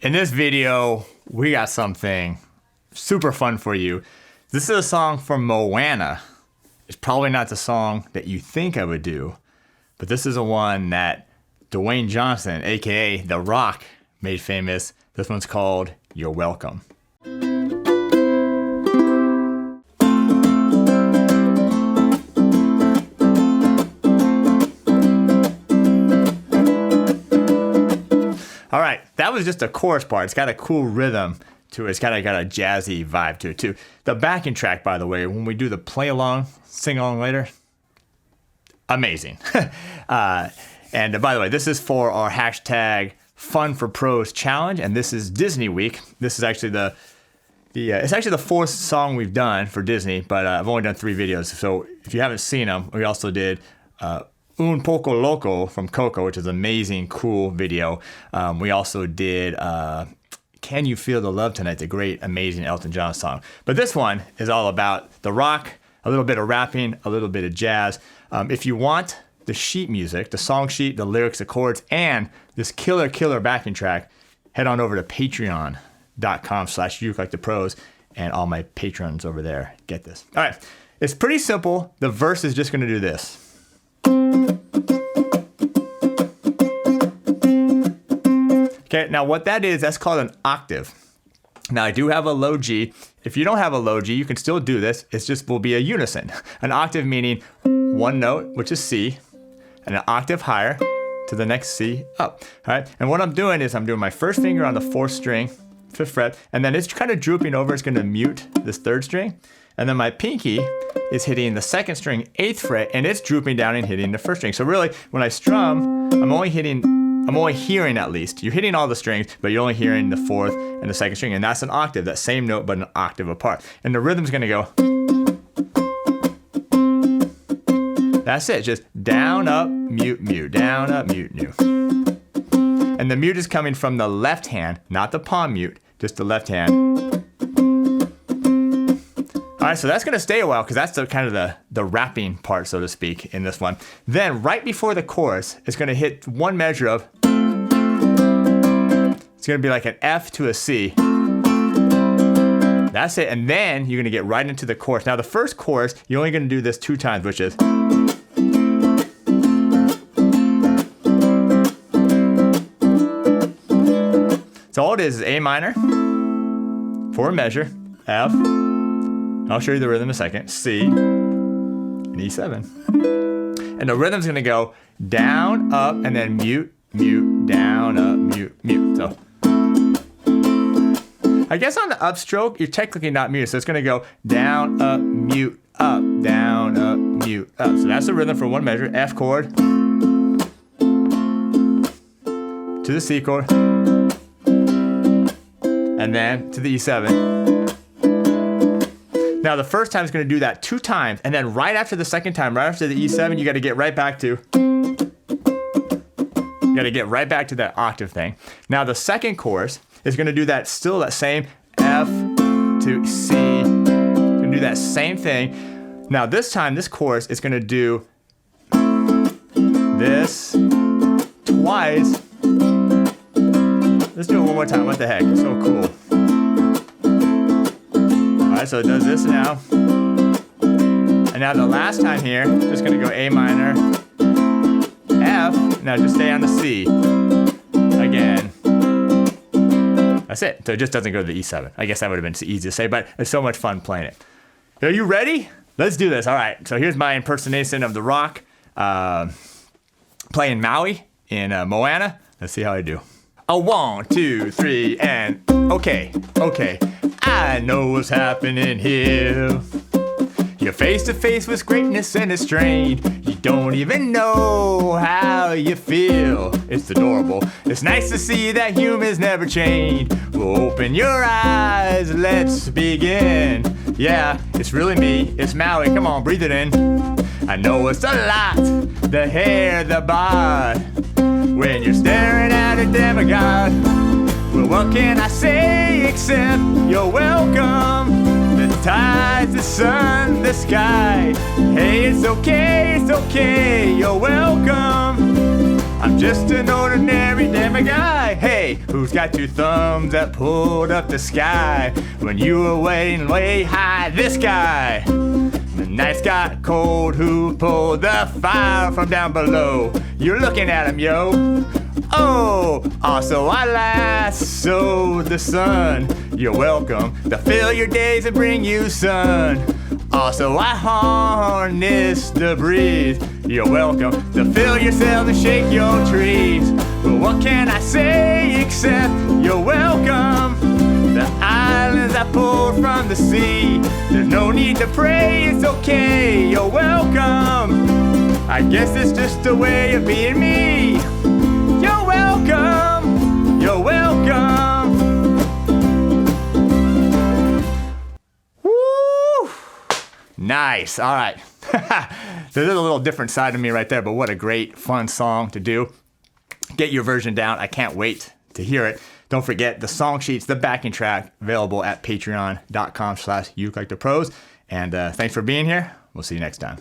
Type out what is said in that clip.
In this video, we got something super fun for you. This is a song from Moana. It's probably not the song that you think I would do, but this is a one that Dwayne Johnson, aka The Rock, made famous. This one's called You're Welcome. All right, that was just a chorus part. It's got a cool rhythm to it. It's got a jazzy vibe to it too. The backing track, by the way, when we do the play along, sing along later, amazing. And by the way, this is for our hashtag Fun for Pros challenge, and this is Disney week. This is actually it's actually the fourth song we've done for Disney, but I've only done 3 videos. So if you haven't seen them, we also did Un Poco Loco from Coco, which is an amazing, cool video. We also did Can You Feel the Love Tonight, the great, amazing Elton John song. But this one is all about The Rock, a little bit of rapping, a little bit of jazz. If you want the sheet music, the song sheet, the lyrics, the chords, and this killer backing track, head on over to patreon.com/ukelikethepros, and all my patrons over there get this. All right, it's pretty simple. The verse is just gonna do this. Okay, now what that is, that's called an octave. Now I do have a low G. If you don't have a low G, you can still do this. It's just will be a unison. An octave meaning one note, which is C, and an octave higher to the next C up. All right, and what I'm doing is I'm doing my first finger on the 4th string, 5th fret, and then it's kind of drooping over. It's gonna mute this 3rd string. And then my pinky is hitting the 2nd string, 8th fret, and it's drooping down and hitting the 1st string. So really, when I strum, I'm only hearing at least. You're hitting all the strings, but you're only hearing the 4th and the 2nd string, and that's an octave, that same note, but an octave apart. And the rhythm's gonna go. That's it, just down, up, mute, mute, down, up, mute, mute. And the mute is coming from the left hand, not the palm mute, just the left hand. All right, so that's gonna stay a while because that's the rapping part, so to speak, in this one. Then right before the chorus, it's gonna hit one measure of, it's gonna be like an F to a C. That's it, and then you're gonna get right into the chorus. Now the first chorus, you're only gonna do this 2 times, which is. So all it is A minor, for a measure, F, I'll show you the rhythm in a second, C, and E7. And the rhythm's gonna go down, up, and then mute, mute, down, up, mute, mute. So I guess on the upstroke, you're technically not muted, so it's gonna go down, up, mute, up, down, up, mute, up. So that's the rhythm for one measure, F chord, to the C chord, and then to the E7. Now the first time is going to do that 2 times, and then right after the second time, right after the E7, you got to get right back to. You got to get right back to that octave thing. Now the second chorus is going to do that same F to C. It's going to do that same thing. Now this time, this chorus is going to do this twice. Let's do it one more time. What the heck? It's so cool. Alright, so it does this now. And now the last time here, just gonna go A minor, F, now just stay on the C. Again. That's it. So it just doesn't go to the E7. I guess that would have been easy to say, but it's so much fun playing it. Are you ready? Let's do this. Alright, so here's my impersonation of The Rock, playing Maui in Moana. Let's see how I do. 1, 2, 3, and okay. I know what's happening here. You're face to face with greatness and it's strained. You don't even know how you feel. It's adorable. It's nice to see that humans never change. Well, open your eyes, let's begin. Yeah, it's really me, it's Maui. Come on, breathe it in. I know it's a lot, the hair, the bod. When you're staring at a demigod. Well, what can I say except you're welcome? The tides, the sun, the sky. Hey, it's okay, you're welcome. I'm just an ordinary damn guy. Hey, who's got two thumbs that pulled up the sky? When you were waiting way high, this guy. The nights got cold, who pulled the fire from down below? You're looking at him, yo. Oh, also I lassoed the sun. You're welcome to fill your days and bring you sun. Also I harness the breeze. You're welcome to fill your sails and shake your trees. But what can I say except you're welcome? The islands I pulled from the sea. There's no need to pray, it's okay, you're welcome. I guess it's just a way of being me. You're welcome, you're welcome. Woo! Nice, all right. There's a little different side of me right there, but what a great, fun song to do. Get your version down, I can't wait to hear it. Don't forget the song sheets, the backing track, available at patreon.com/ukelikethepros. And thanks for being here. We'll see you next time.